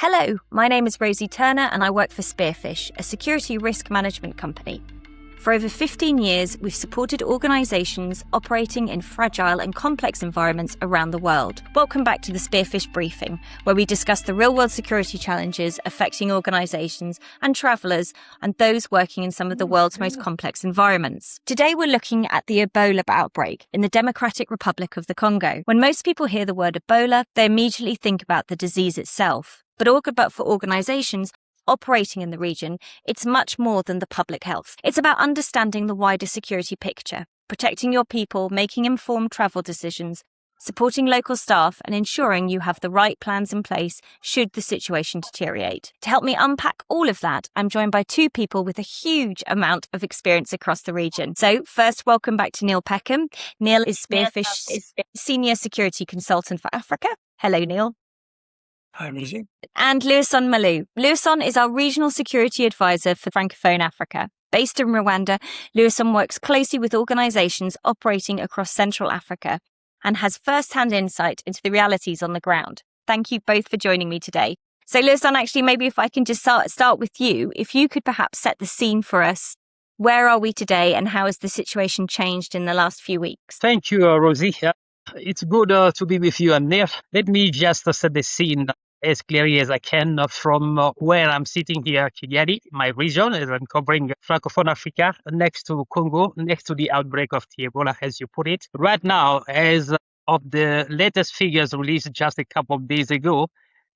Hello, my name is Rosie Turner and I work for Spearfish, a security risk management company. For over 15 years, we've supported organisations operating in fragile and complex environments around the world. Welcome back to the Spearfish Briefing, where we discuss the real-world security challenges affecting organisations and travellers and those working in some of the world's most complex environments. Today, we're looking at the Ebola outbreak in the Democratic Republic of the Congo. When most people hear the word Ebola, they immediately think about the disease itself. But for organisations operating in the region, it's much more than the public health. It's about understanding the wider security picture, protecting your people, making informed travel decisions, supporting local staff, and ensuring you have the right plans in place should the situation deteriorate. To help me unpack all of that, I'm joined by two people with a huge amount of experience across the region. So first, welcome back to Neil Peckham. Neil is Spearfish's Senior Security Consultant for Africa. Hello, Neil. Hi, Rosie. And Louison Malou. Louison is our Regional Security Advisor for Francophone Africa. Based in Rwanda, Louison works closely with organisations operating across Central Africa and has first-hand insight into the realities on the ground. Thank you both for joining me today. So Louison, actually, maybe if I can just start with you, if you could perhaps set the scene for us. Where are we today and how has the situation changed in the last few weeks? Thank you, Rosie. It's good to be with you and Neil. Let me just set the scene as clearly as I can from where I'm sitting here, Kigali, my region, as I'm covering Francophone Africa, next to Congo, next to the outbreak of the Ebola, as you put it. Right now, as of the latest figures released just a couple of days ago,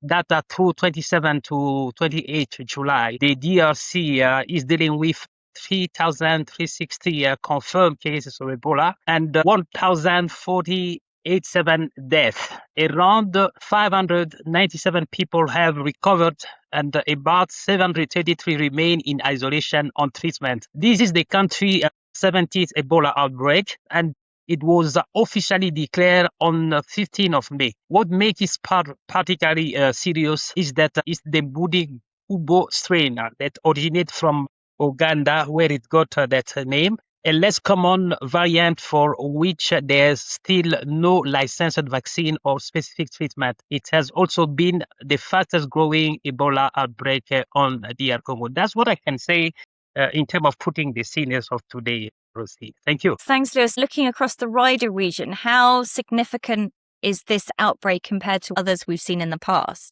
data through 27 to 28 July, the DRC is dealing with 3,360 confirmed cases of Ebola and 1,047 deaths. Around 597 people have recovered and about 733 remain in isolation on treatment. This is the country's 70th Ebola outbreak, and it was officially declared on 15th of May. What makes it particularly serious is that it's the Bundi-Ubo strain that originates from Uganda, where it got that name, a less common variant for which there's still no licensed vaccine or specific treatment. It has also been the fastest growing Ebola outbreak on DR Congo. That's what I can say in terms of putting the scene as of today, Rosie. Thank you. Thanks, Lewis. Looking across the wider region, how significant is this outbreak compared to others we've seen in the past?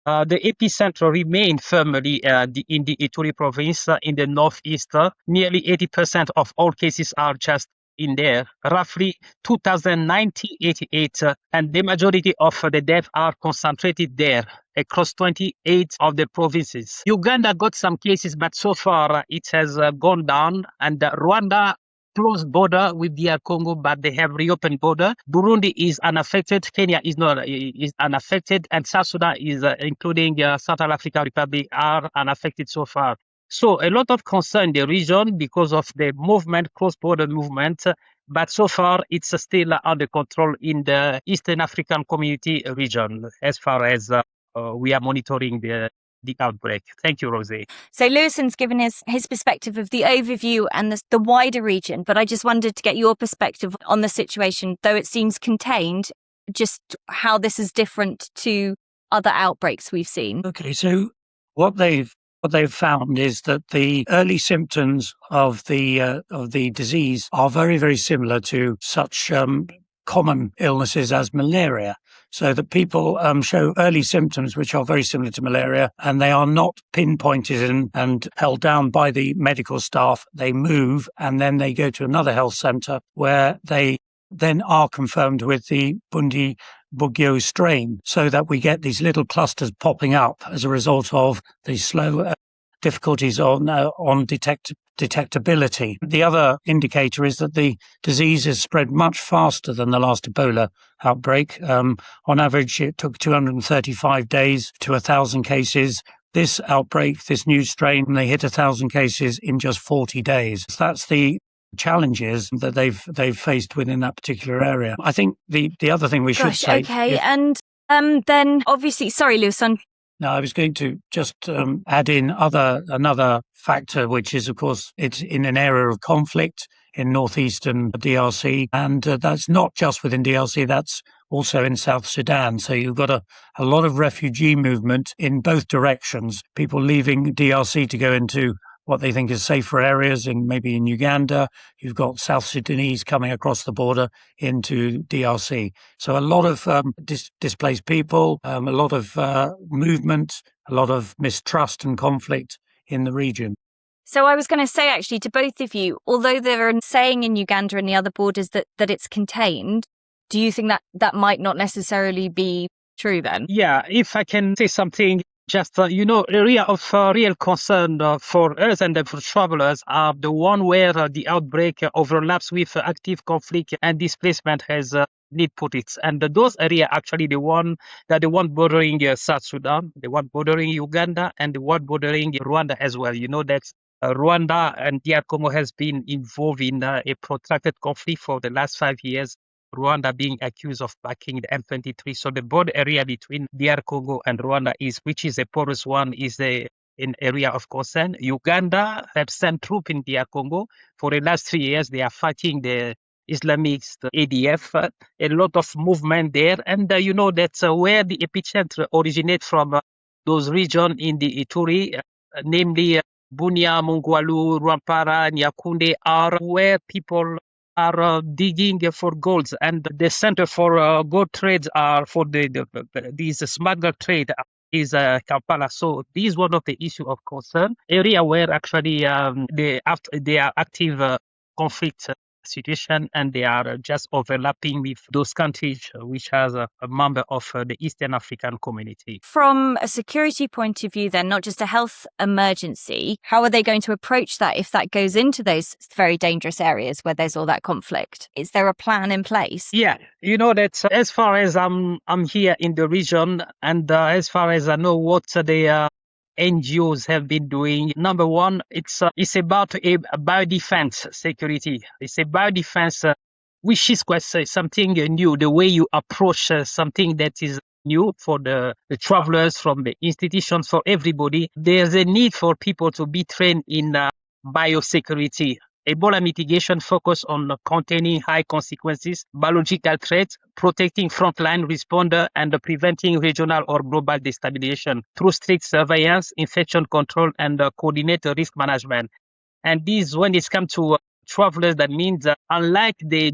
The epicenter remained firmly in the Ituri province in the northeast. Nearly 80% of all cases are just in there, roughly 2,088, and the majority of the deaths are concentrated there across 28 of the provinces. Uganda got some cases, but so far it has gone down, and Rwanda closed border with DR Congo, but they have reopened border. Burundi is unaffected. Kenya is unaffected, and South Sudan is, including Central African Republic, are unaffected so far. So a lot of concern in the region because of the movement, cross-border movement, but so far it's still under control in the Eastern African Community region as far as we are monitoring the outbreak. Thank you, Rosie. So Lewison's given his perspective of the overview and the wider region, but I just wanted to get your perspective on the situation, though it seems contained, just how this is different to other outbreaks we've seen. Okay, so what they've found is that the early symptoms of the disease are very, very similar to such common illnesses as malaria. So that people show early symptoms which are very similar to malaria, and they are not pinpointed and held down by the medical staff. They move and then they go to another health centre where they then are confirmed with the Bundi-Bugyo strain, so that we get these little clusters popping up as a result of the slow difficulties on detectability. The other indicator is that the disease is spread much faster than the last Ebola outbreak. On average, it took 235 days to 1,000 cases. This outbreak, this new strain, they hit 1,000 cases in just 40 days. So that's the challenges that they've faced within that particular area. I think the other thing we should say... Okay, and then obviously, sorry, Louison, Now, I was going to just add in another factor, which is, of course, it's in an area of conflict in northeastern DRC, and that's not just within DRC, that's also in South Sudan. So you've got a lot of refugee movement in both directions, people leaving DRC to go into what they think is safer areas maybe in Uganda. You've got South Sudanese coming across the border into DRC. So a lot of displaced people, a lot of movement, a lot of mistrust and conflict in the region. So I was going to say, actually, to both of you, although they're saying in Uganda and the other borders that it's contained, do you think that might not necessarily be true then? Yeah, if I can say something, just, area of real concern for us and for travelers are the one where the outbreak overlaps with active conflict and displacement has need put it. And those areas actually the one bordering South Sudan, the one bordering Uganda, and the one bordering Rwanda as well. You know that Rwanda and DR Congo has been involved in a protracted conflict for the last 5 years. Rwanda being accused of backing the M23. So the border area between DR Congo and Rwanda which is a porous one, is an area of concern. Uganda have sent troops in DR Congo. For the last 3 years, they are fighting the Islamist ADF. A lot of movement there. And you know that where the epicenter originates from those regions in the Ituri, namely Bunia, Mungwalu, Rwampara, Nyakunde, are where people are digging for golds, and the center for gold trades are for these smuggle trade is Kampala. So this is one of the issue of concern area where actually they are active conflict situation, and they are just overlapping with those countries which has a member of the Eastern African community. From a security point of view then, not just a health emergency, how are they going to approach that if that goes into those very dangerous areas where there's all that conflict? Is there a plan in place? Yeah, you know that as far as I'm here in the region, and as far as I know what the NGOs have been doing. Number one, it's about a biodefense security. It's a biodefense, which is quite something new. The way you approach something that is new for the travelers, from the institutions, for everybody. There's a need for people to be trained in biosecurity. Ebola mitigation focus on containing high consequences, biological threats, protecting frontline responder, and preventing regional or global destabilization through strict surveillance, infection control, and coordinated risk management. And this, when it comes to travelers, that means unlike the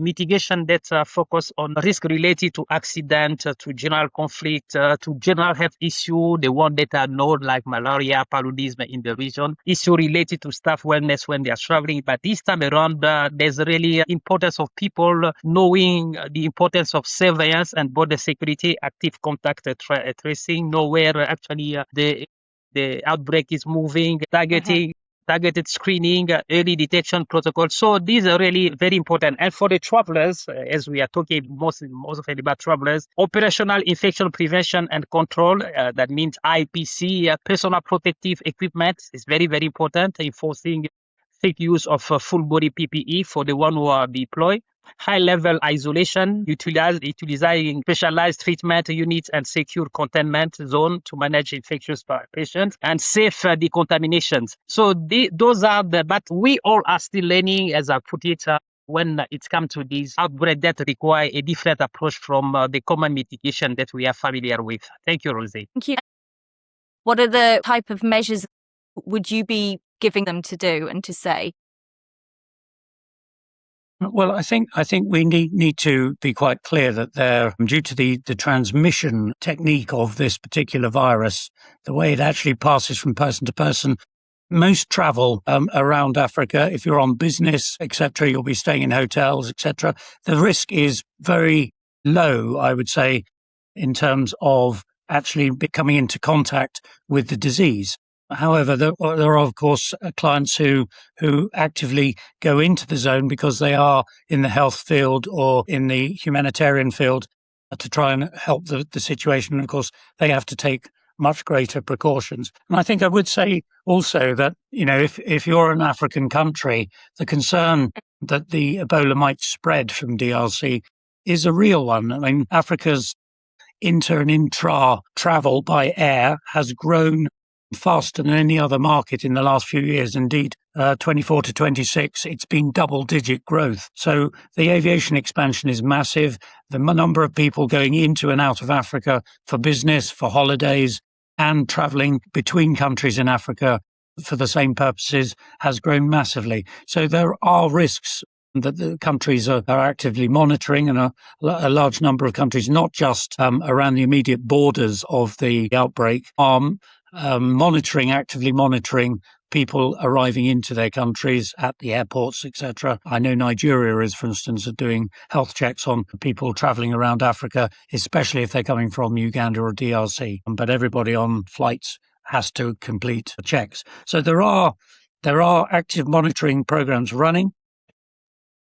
mitigation that focus on risk related to accident, to general conflict, to general health issue, the one that are known like malaria, paludism in the region, issue related to staff wellness when they are traveling. But this time around, there's really importance of people knowing the importance of surveillance and border security, active contact tracing, know where actually the outbreak is moving, targeted screening, early detection protocol. So these are really very important. And for the travelers, as we are talking most of it about travelers, operational infection prevention and control, that means IPC, personal protective equipment is very, very important, enforcing safe use of full body PPE for the one who are deployed. High-level isolation, utilizing specialized treatment units and secure containment zone to manage infectious patients, and safe decontaminations. So those are but we all are still learning, as I put it, when it comes to these outbreaks that require a different approach from the common mitigation that we are familiar with. Thank you, Rosie. Thank you. What are the type of measures would you be giving them to do and to say? Well, I think we need to be quite clear that due to the transmission technique of this particular virus, the way it actually passes from person to person, most travel around Africa, if you're on business, etc., you'll be staying in hotels, etc. The risk is very low, I would say, in terms of actually coming into contact with the disease. However, there are, of course, clients who actively go into the zone because they are in the health field or in the humanitarian field to try and help the situation. And of course, they have to take much greater precautions. And I think I would say also that, if you're an African country, the concern that the Ebola might spread from DRC is a real one. I mean, Africa's inter and intra travel by air has grown faster than any other market in the last few years. Indeed, 24 to 26, it's been double-digit growth. So the aviation expansion is massive. The number of people going into and out of Africa for business, for holidays, and traveling between countries in Africa for the same purposes has grown massively. So there are risks that the countries are actively monitoring, and a large number of countries, not just around the immediate borders of the outbreak, are actively monitoring people arriving into their countries at the airports, etc. I know Nigeria is, for instance, doing health checks on people traveling around Africa, especially if they're coming from Uganda or DRC. But everybody on flights has to complete checks. So there are active monitoring programs running.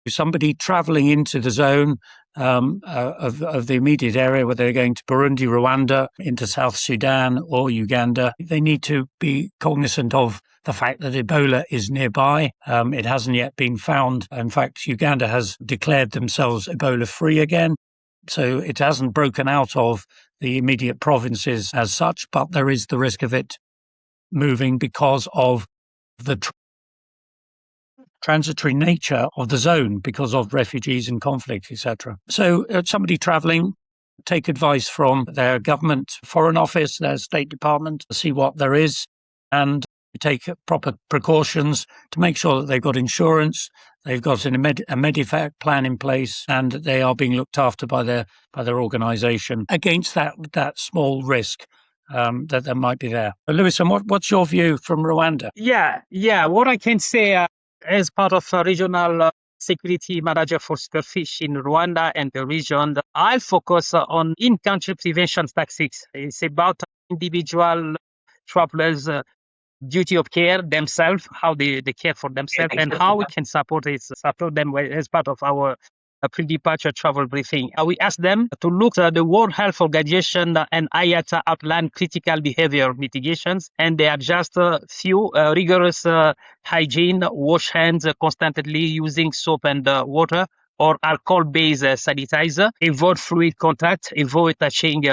Somebody traveling into the zone of the immediate area, whether they're going to Burundi, Rwanda, into South Sudan or Uganda, they need to be cognizant of the fact that Ebola is nearby. It hasn't yet been found. In fact, Uganda has declared themselves Ebola-free again. So it hasn't broken out of the immediate provinces as such, but there is the risk of it moving because of the transitory nature of the zone, because of refugees and conflict, etc. So somebody traveling, take advice from their government foreign office, their State Department, see what there is, and take proper precautions to make sure that they've got insurance, they've got a medevac plan in place, and they are being looked after by their organisation against that small risk that there might be there. Lewis, and what's your view from Rwanda? Yeah. What I can say as part of a regional security manager for Spearfish in Rwanda and the region, I focus on in-country prevention tactics. It's about individual travelers' duty of care themselves, how they care for themselves, and how we can support them as part of our pre-departure travel briefing. We ask them to look at the World Health Organization and IATA outline critical behavior mitigations, and they are just a few rigorous hygiene, wash hands constantly using soap and water or alcohol-based sanitizer, avoid fluid contact, avoid touching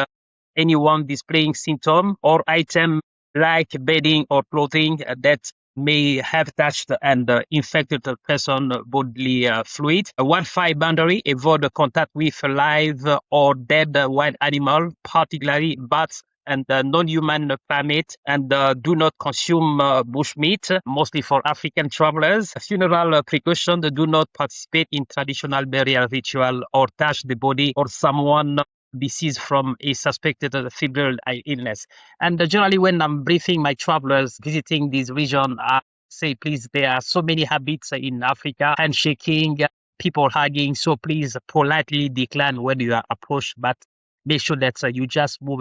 anyone displaying symptom or item like bedding or clothing that may have touched and infected a person bodily fluid. A Wi-Fi boundary, avoid contact with live or dead wild animal, particularly bats and non-human primate, and do not consume bushmeat, mostly for African travelers. Funeral precaution, do not participate in traditional burial ritual or touch the body or someone deceased from a suspected febrile illness. And generally, when I'm briefing my travelers visiting this region, I say, please, there are so many habits in Africa, handshaking, people hugging. So please politely decline when you are approached, but make sure that you just roam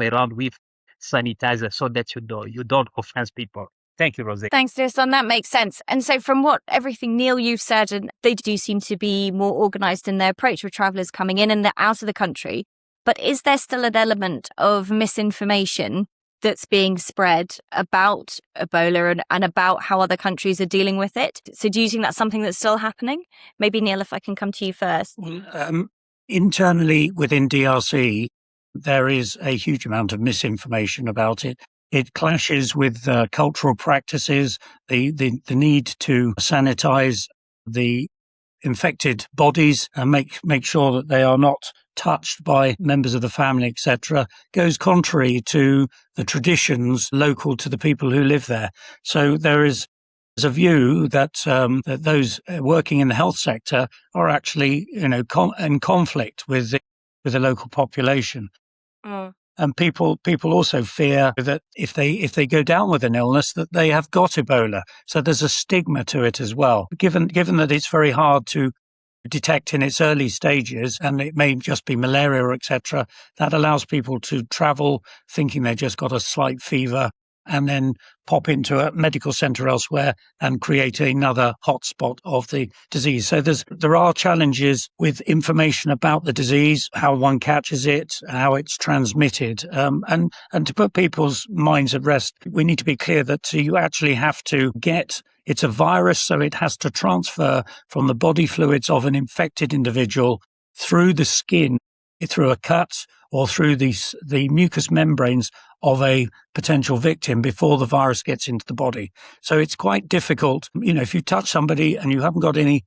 around with sanitizer so that you don't offend people. Thank you, Rosie. Thanks, Lewis. That makes sense. And so from everything, Neil, you've said, and they do seem to be more organised in their approach with travellers coming in and they're out of the country. But is there still an element of misinformation that's being spread about Ebola and about how other countries are dealing with it? So do you think that's something that's still happening? Maybe, Neil, if I can come to you first. Internally within DRC, there is a huge amount of misinformation about it. It clashes with cultural practices, the need to sanitize the infected bodies and make sure that they are not touched by members of the family, etc., goes contrary to the traditions local to the people who live there. So there's a view that that those working in the health sector are actually, in conflict with the local population. And people also fear that if they go down with an illness, that they have got Ebola. So there's a stigma to it as well. Given that it's very hard to detect in its early stages, and it may just be malaria or etc., that allows people to travel thinking they just got a slight fever and then pop into a medical centre elsewhere and create another hotspot of the disease. So there are challenges with information about the disease, how one catches it, how it's transmitted, and to put people's minds at rest, we need to be clear that you actually have to get. It's a virus, so it has to transfer from the body fluids of an infected individual through the skin, through a cut or through the mucous membranes of a potential victim before the virus gets into the body. So it's quite difficult. If you touch somebody and you haven't got any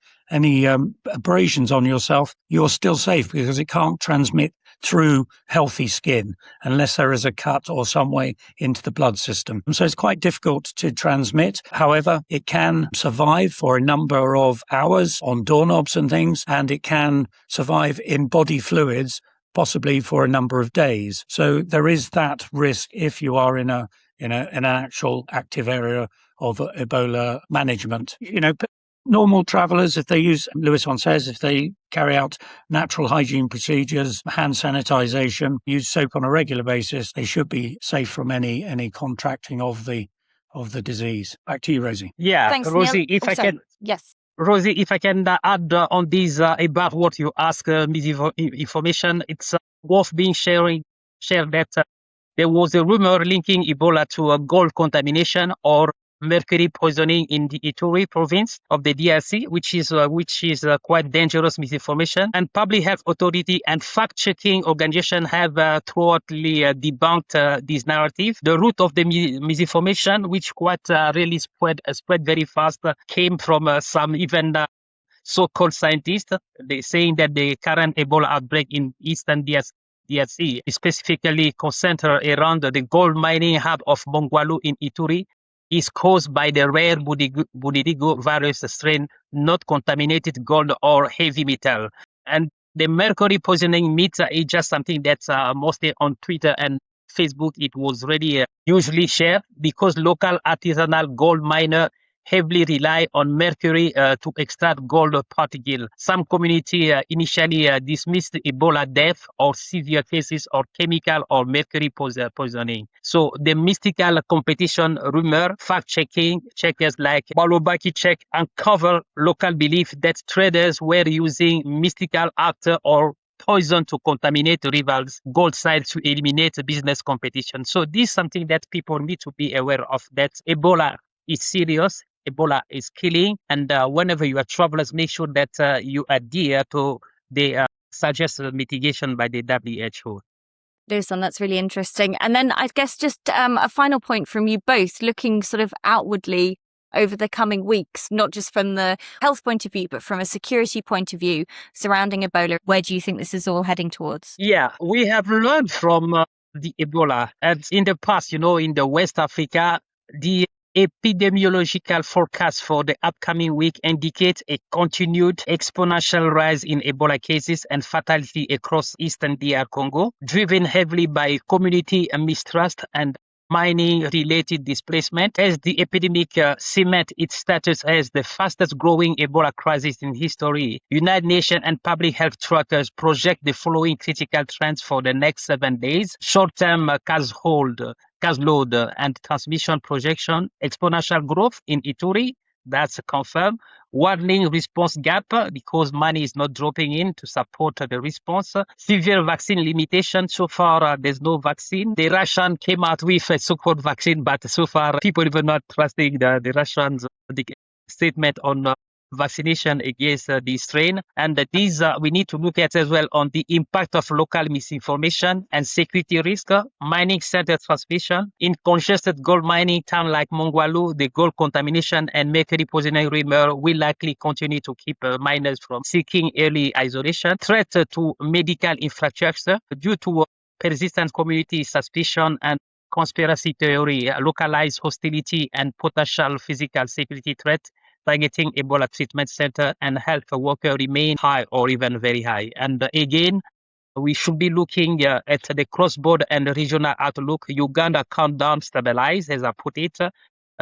abrasions on yourself, you're still safe because it can't transmit through healthy skin unless there is a cut or some way into the blood system. So it's quite difficult to transmit. However, it can survive for a number of hours on doorknobs and things, and it can survive in body fluids possibly for a number of days. So there is that risk if you are in an actual active area of Ebola management. Normal travellers, if they use, Lewis one says, if they carry out natural hygiene procedures, hand sanitisation, use soap on a regular basis, they should be safe from any contracting of the disease. Back to you, Rosie. Yeah, Thanks, Rosie, Neil. if I can. Yes. Rosie, if I can add on this about what you ask, misinformation, it's worth being shared that there was a rumor linking Ebola to a gold contamination or mercury poisoning in the Ituri province of the DRC, which is quite dangerous misinformation. And public health authority and fact-checking organization have thoroughly debunked this narrative. The root of the misinformation, which quite really spread very fast, came from some even so-called scientists. They saying that the current Ebola outbreak in eastern DRC is specifically concentrated around the gold mining hub of Mongwalu in Ituri, is caused by the rare Budidigo virus strain, not contaminated gold or heavy metal. And the mercury poisoning myth is just something that's mostly on Twitter and Facebook. It was really usually shared because local artisanal gold miner heavily rely on mercury to extract gold particle. Some community initially dismissed Ebola death or severe cases or chemical or mercury poisoning. So the mystical competition rumor, fact-checking, checkers like Balobaki check uncover local belief that traders were using mystical act or poison to contaminate rivals' gold sites to eliminate business competition. So this is something that people need to be aware of, that Ebola is serious. Ebola is killing, and whenever you are travelers, make sure that you adhere to the suggested mitigation by the WHO. Lewison, that's really interesting. And then I guess just a final point from you both, looking sort of outwardly over the coming weeks, not just from the health point of view, but from a security point of view surrounding Ebola. Where do you think this is all heading towards? Yeah, we have learned from the Ebola. And in the past, in the West Africa, the epidemiological forecast for the upcoming week indicates a continued exponential rise in Ebola cases and fatality across eastern DR Congo, driven heavily by community mistrust and mining-related displacement, as the epidemic cements its status as the fastest-growing Ebola crisis in history. United Nations and public health trackers project the following critical trends for the next 7 days. Short-term caseload and transmission projection, exponential growth in Ituri, that's confirmed. Warning response gap because money is not dropping in to support the response. Severe vaccine limitation. So far, there's no vaccine. The Russian came out with a so-called vaccine, but so far, people even not trusting the Russians' statement on vaccination against the strain. And these we need to look at as well on the impact of local misinformation and security risk, mining center transmission. In congested gold mining town like Mongwalu, the gold contamination and mercury poisoning rumor will likely continue to keep miners from seeking early isolation. Threat to medical infrastructure due to persistent community suspicion and conspiracy theory, localized hostility and potential physical security threat targeting Ebola treatment center and health worker remain high or even very high. And again, we should be looking at the cross-border and regional outlook. Uganda countdown stabilize, as I put it.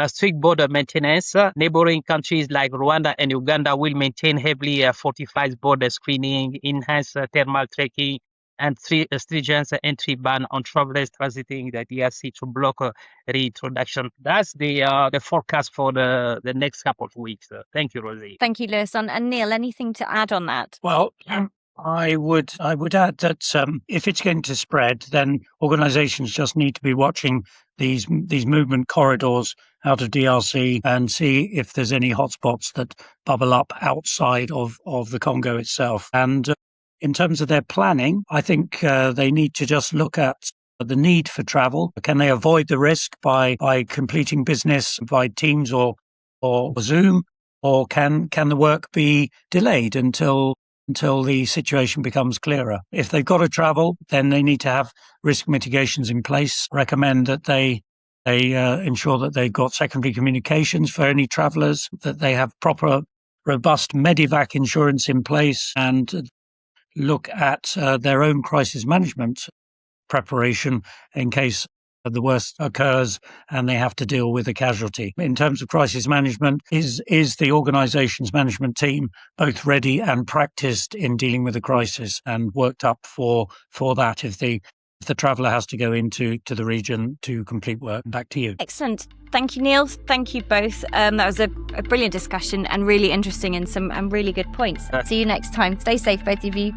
Strict border maintenance. Neighboring countries like Rwanda and Uganda will maintain heavily fortified border screening, enhanced thermal tracking, and stringent entry ban on travelers transiting the DRC to block reintroduction. That's the forecast for the next couple of weeks. Thank you, Rosie. Thank you, Lewison. And Neil, anything to add on that? Well, I would add that if it's going to spread, then organisations just need to be watching these movement corridors out of DRC and see if there's any hotspots that bubble up outside of the Congo itself. And In terms of their planning, I think they need to just look at the need for travel. Can they avoid the risk by completing business by Teams or Zoom, or can the work be delayed until the situation becomes clearer? If they've got to travel, then they need to have risk mitigations in place. Recommend that they ensure that they've got secondary communications for any travellers, that they have proper, robust Medivac insurance in place, and look at their own crisis management preparation in case the worst occurs and they have to deal with a casualty. In terms of crisis management, is the organisation's management team both ready and practised in dealing with a crisis and worked up for that if the traveller has to go into the region to complete work? Back to you. Excellent. Thank you, Neil. Thank you both. That was a brilliant discussion and really interesting and some really good points. See you next time. Stay safe, both of you.